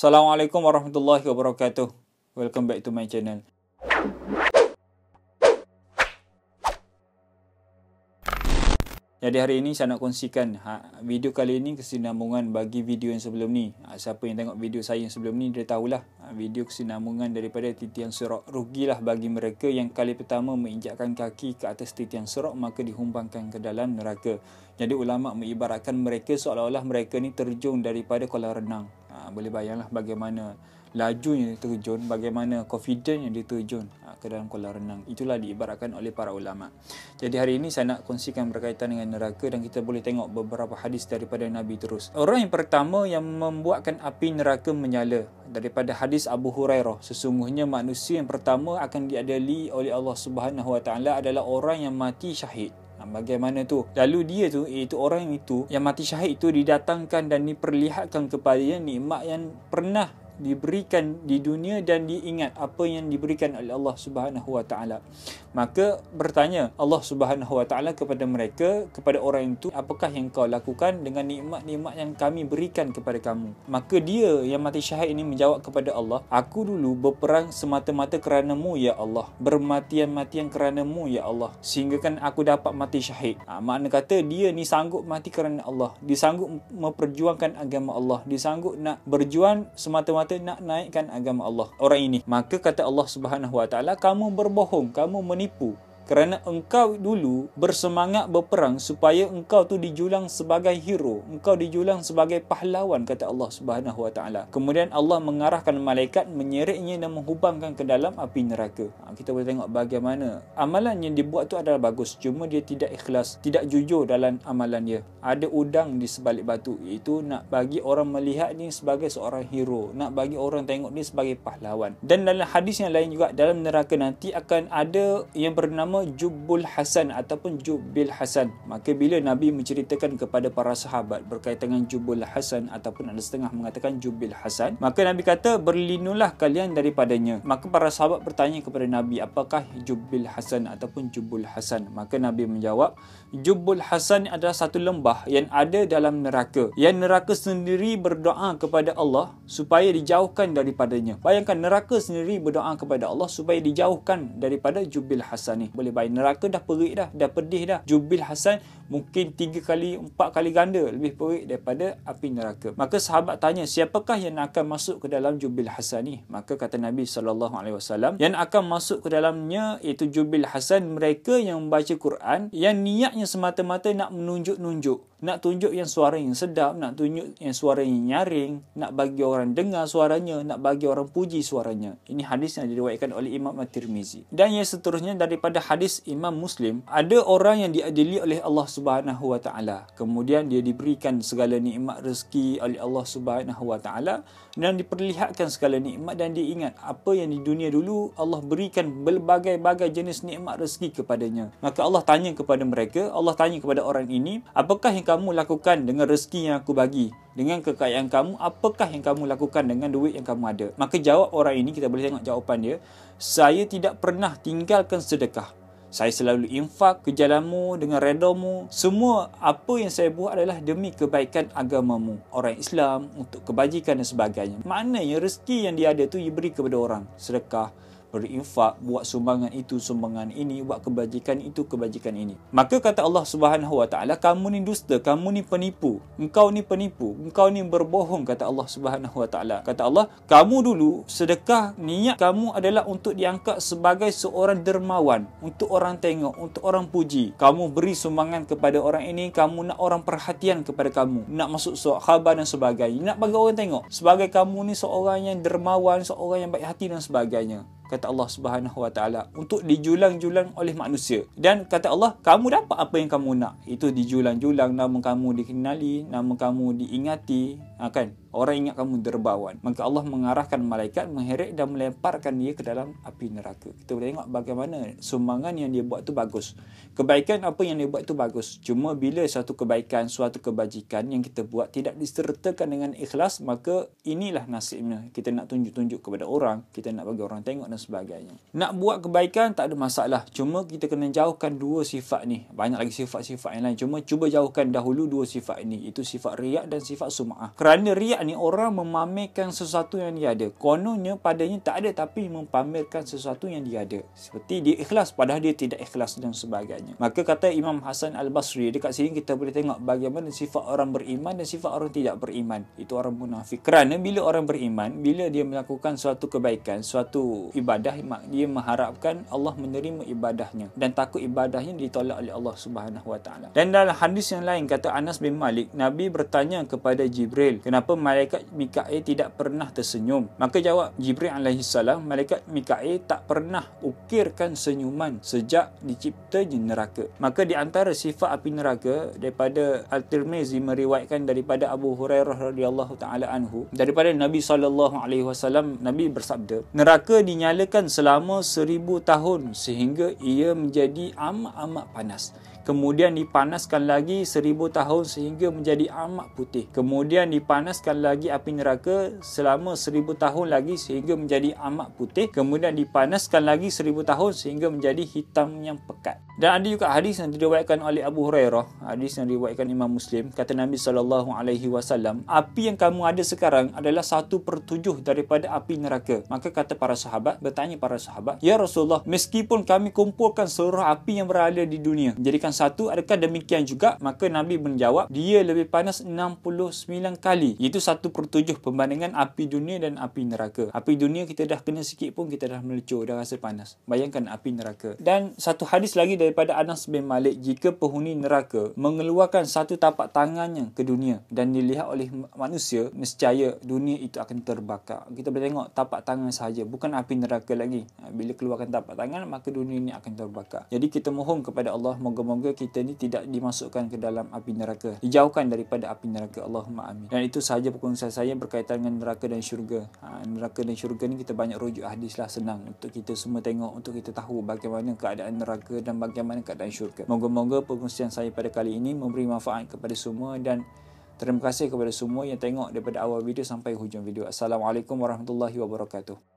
Assalamualaikum warahmatullahi wabarakatuh. Welcome back to my channel. Jadi hari ini saya nak kongsikan video kali ini kesinambungan bagi video yang sebelum ni. Siapa yang tengok video saya yang sebelum ni dia tahulah video kesinambungan daripada titian sirat. Rugilah bagi mereka yang kali pertama menginjakkan kaki ke atas titian sirat maka dihumbangkan ke dalam neraka. Jadi ulama mengibaratkan mereka seolah-olah mereka ni terjun daripada kolam renang. Boleh bayanglah bagaimana lajunya dia terjun, bagaimana confident yang dia terjun ke dalam kolam renang. Itulah diibaratkan oleh para ulama. Jadi hari ini saya nak kongsikan berkaitan dengan neraka dan kita boleh tengok beberapa hadis daripada Nabi terus. Orang yang pertama yang membuatkan api neraka menyala daripada hadis Abu Hurairah, sesungguhnya manusia yang pertama akan diadili oleh Allah Subhanahu Wa Taala adalah orang yang mati syahid. Bagaimana tu? Lalu dia tu, iaitu orang itu yang mati syahid itu didatangkan dan diperlihatkan kepadanya nikmat yang pernah diberikan di dunia dan diingat apa yang diberikan oleh Allah Subhanahu Wa Taala. Maka bertanya Allah Subhanahu Wa Taala kepada mereka, kepada orang itu, apakah yang kau lakukan dengan nikmat-nikmat yang kami berikan kepada kamu? Maka dia yang mati syahid ini menjawab kepada Allah, aku dulu berperang semata-mata kerana-Mu ya Allah, bermatian-matian kerana-Mu ya Allah, sehingga kan aku dapat mati syahid. Makna kata dia ni sanggup mati kerana Allah, dia sanggup memperjuangkan agama Allah, dia sanggup nak berjuang semata-mata nak naikkan agama Allah, orang ini. Maka kata Allah Subhanahu Wa Taala, kamu berbohong, kamu menipu, kerana engkau dulu bersemangat berperang supaya engkau tu dijulang sebagai hero, engkau dijulang sebagai pahlawan, kata Allah Subhanahu Wa Taala. Kemudian Allah mengarahkan malaikat menyeretnya dan menghubangkan ke dalam api neraka. Kita boleh tengok bagaimana amalan yang dibuat tu adalah bagus, cuma dia tidak ikhlas, tidak jujur dalam amalan dia. Ada udang di sebalik batu, iaitu nak bagi orang melihat ni sebagai seorang hero, nak bagi orang tengok dia sebagai pahlawan. Dan dalam hadis yang lain juga, dalam neraka nanti akan ada yang bernama Jubbul Hasan ataupun Jubbil Hasan. Maka bila Nabi menceritakan kepada para sahabat berkaitan dengan Jubbul Hasan ataupun ada setengah mengatakan Jubbil Hasan, maka Nabi kata, berlindunglah kalian daripadanya. Maka para sahabat bertanya kepada Nabi, apakah Jubbil Hasan ataupun Jubbul Hasan? Maka Nabi menjawab, Jubbul Hasan adalah satu lembah yang ada dalam neraka, yang neraka sendiri berdoa kepada Allah supaya dijauhkan daripadanya. Bayangkan, neraka sendiri berdoa kepada Allah supaya dijauhkan daripada Jubbil Hasan ni. Boleh bayang, neraka dah perik dah pedih dah. Jubbil Hasan mungkin 3 kali 4 kali ganda lebih perik daripada api neraka. Maka sahabat tanya, siapakah yang akan masuk ke dalam Jubbil Hasan ni? Maka kata Nabi SAW, yang akan masuk ke dalamnya iaitu Jubbil Hasan mereka yang membaca Quran, yang niatnya semata-mata nak menunjuk-nunjuk, nak tunjuk yang suara yang sedap, nak tunjuk yang suara yang nyaring, nak bagi orang dengar suaranya, nak bagi orang puji suaranya. Ini hadis yang diriwayatkan oleh Imam At-Tirmizi. Dan yang seterusnya daripada hadis Imam Muslim, ada orang yang diadili oleh Allah Subhanahu Wa Taala, kemudian dia diberikan segala nikmat rezeki oleh Allah Subhanahu Wa Taala dan diperlihatkan segala nikmat, dan dia ingat apa yang di dunia dulu Allah berikan berbagai-bagai jenis nikmat rezeki kepadanya. Maka Allah tanya kepada mereka, Allah tanya kepada orang ini, apakah yang kamu lakukan dengan rezeki yang aku bagi? Dengan kekayaan kamu, apakah yang kamu lakukan dengan duit yang kamu ada? Maka jawab orang ini, kita boleh tengok jawapan dia, saya tidak pernah tinggalkan sedekah. Saya selalu infak ke jalanmu dengan redamu. Semua apa yang saya buat adalah demi kebaikan agamamu, orang Islam, untuk kebajikan dan sebagainya. Maknanya rezeki yang dia ada tu dia beri kepada orang. Sedekah, berinfak, buat sumbangan itu, sumbangan ini, buat kebajikan itu, kebajikan ini. Maka kata Allah Subhanahu Wa Taala, kamu ni dusta, kamu ni penipu, engkau ni penipu, engkau ni berbohong, kata Allah Subhanahu Wa Taala. Kata Allah, kamu dulu sedekah, niat kamu adalah untuk diangkat sebagai seorang dermawan, untuk orang tengok, untuk orang puji. Kamu beri sumbangan kepada orang ini, kamu nak orang perhatian kepada kamu, nak masuk khabar dan sebagainya, nak bagi orang tengok sebagai kamu ni seorang yang dermawan, seorang yang baik hati dan sebagainya. Kata Allah Subhanahu Wa Taala, untuk dijulang-julang oleh manusia. Dan kata Allah, kamu dapat apa yang kamu nak. Itu dijulang-julang, nama kamu dikenali, nama kamu diingati, kan? Orang ingat kamu derbawan. Maka Allah mengarahkan malaikat mengheret dan melemparkan dia ke dalam api neraka. Kita boleh tengok bagaimana sumbangan yang dia buat tu bagus, kebaikan apa yang dia buat tu bagus. Cuma bila suatu kebaikan, suatu kebajikan yang kita buat tidak disertakan dengan ikhlas, maka inilah nasibnya. Kita nak tunjuk-tunjuk kepada orang, kita nak bagi orang tengok dan sebagainya. Nak buat kebaikan tak ada masalah, cuma kita kena jauhkan dua sifat ni. Banyak lagi sifat-sifat yang lain, cuma cuba jauhkan dahulu dua sifat ini, itu sifat riak dan sifat sum'ah. Kerana Kerana riak ni orang memamerkan sesuatu yang dia ada. Kononnya padanya tak ada tapi mempamerkan sesuatu yang dia ada. Seperti dia ikhlas padahal dia tidak ikhlas dan sebagainya. Maka kata Imam Hasan Al-Basri, dekat sini kita boleh tengok bagaimana sifat orang beriman dan sifat orang tidak beriman. Itu orang munafik. Kerana bila orang beriman, bila dia melakukan suatu kebaikan, suatu ibadah, dia mengharapkan Allah menerima ibadahnya dan takut ibadahnya ditolak oleh Allah Subhanahu Wa Taala. Dan dalam hadis yang lain kata Anas bin Malik, Nabi bertanya kepada Jibril, kenapa malaikat Mikail tidak pernah tersenyum? Maka jawab Jibril alaihissalam, malaikat Mikail tak pernah ukirkan senyuman sejak diciptanya neraka. Maka di antara sifat api neraka daripada Al-Tirmizi meriwayatkan daripada Abu Hurairah radhiyallahu taala anhu, daripada Nabi SAW, Nabi bersabda, neraka dinyalakan selama 1000 tahun sehingga ia menjadi amat panas. Kemudian dipanaskan lagi 1000 tahun sehingga menjadi amat putih. Kemudian dipanaskan lagi api neraka selama 1000 tahun lagi sehingga menjadi amat putih. Kemudian dipanaskan lagi 1000 tahun sehingga menjadi hitam yang pekat. Dan ada juga hadis yang diriwayatkan oleh Abu Hurairah, hadis yang diriwayatkan Imam Muslim, kata Nabi SAW, api yang kamu ada sekarang adalah 1/7 daripada api neraka. Maka kata para sahabat, bertanya para sahabat, ya Rasulullah, meskipun kami kumpulkan seluruh api yang berada di dunia, jadikan satu, adakah demikian juga? Maka Nabi menjawab, dia lebih panas 69 kali. Itu 1/7 perbandingan api dunia dan api neraka. Api dunia kita dah kena sikit pun kita dah melecur, dah rasa panas. Bayangkan api neraka. Dan satu hadis lagi daripada Anas bin Malik, jika penghuni neraka mengeluarkan satu tapak tangannya ke dunia dan dilihat oleh manusia, nescaya dunia itu akan terbakar. Kita boleh tengok tapak tangan sahaja, bukan api neraka lagi. Bila keluarkan tapak tangan, maka dunia ini akan terbakar. Jadi kita mohon kepada Allah, moga-moga kita ni tidak dimasukkan ke dalam api neraka, dijauhkan daripada api neraka. Allahumma amin. Dan itu sahaja perkongsian saya berkaitan dengan neraka dan syurga. Neraka dan syurga ni kita banyak rujuk hadis lah, senang untuk kita semua tengok, untuk kita tahu bagaimana keadaan neraka dan bagaimana keadaan syurga. Moga-moga perkongsian saya pada kali ini memberi manfaat kepada semua, dan terima kasih kepada semua yang tengok daripada awal video sampai hujung video. Assalamualaikum warahmatullahi wabarakatuh.